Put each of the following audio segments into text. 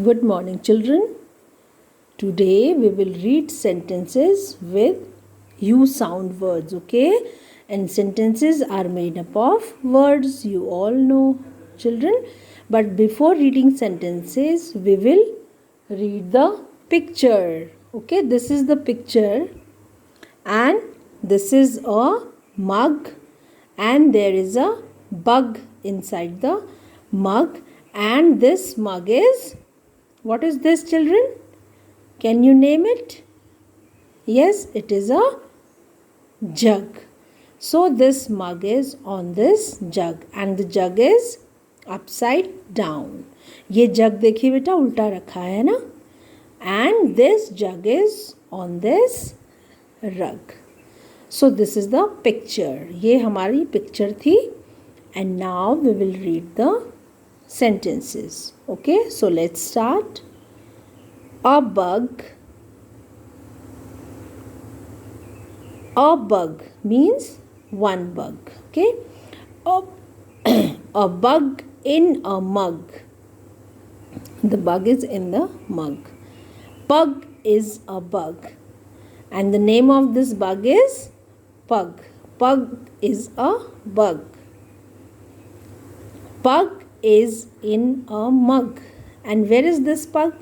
Good morning, children. Today we will read sentences with U sound words, okay? And sentences are made up of words you all know, children. But before reading sentences, we will read the picture, okay? This is the picture, and this is a mug, and there is a bug inside the mug, and this mug is, what is this, children? Can you name it? Yes, it is a jug. So this mug is on this jug and the jug is upside down. ये जग देखिए बेटा उल्टा रखा है ना. And this jug is on this rug. So this is the picture. ये हमारी picture थी. And now we will read the sentences. Okay, so let's start. A bug. A bug means one bug. Okay, a bug in a mug. The bug is in the mug. Pug is a bug, and the name of this bug is Pug. Pug is a bug. Pug is in a mug. And where is this pug?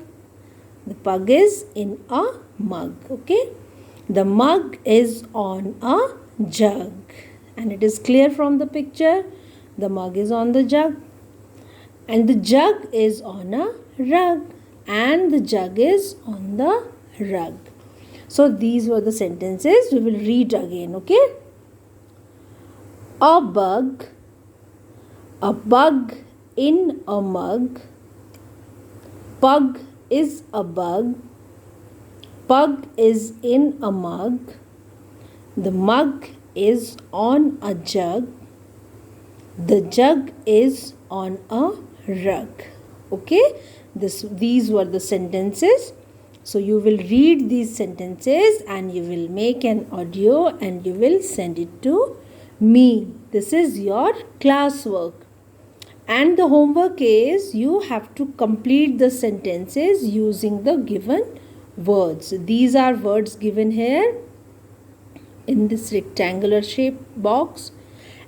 The pug is in a mug. Okay. The mug is on a jug. And it is clear from the picture. The mug is on the jug. And the jug is on a rug. And the jug is on the rug. So these were the sentences. We will read again. Okay. A bug. A bug in a mug. Pug is a bug. Pug is in a mug. The mug is on a jug. The jug is on a rug. Okay, these were the sentences. So you will read these sentences and you will make an audio and you will send it to me. This is your classwork. And the homework is you have to complete the sentences using the given words. These are words given here in this rectangular shaped box,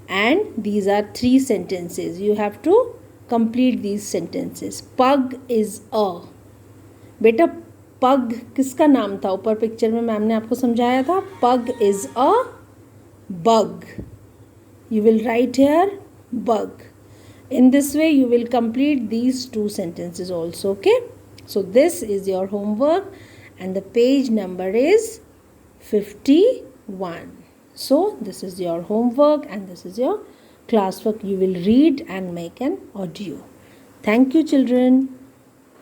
and these are 3 sentences. You have to complete these sentences. Pug is a. बेटा pug किसका नाम था? ऊपर picture में ma'am ने आपको समझाया था. Pug is a bug. You will write here bug. In this way you will complete these 2 sentences also. Okay, so this is your homework and the page number is 51. So this is your homework and this is your classwork. You will read and make an audio. Thank you, children.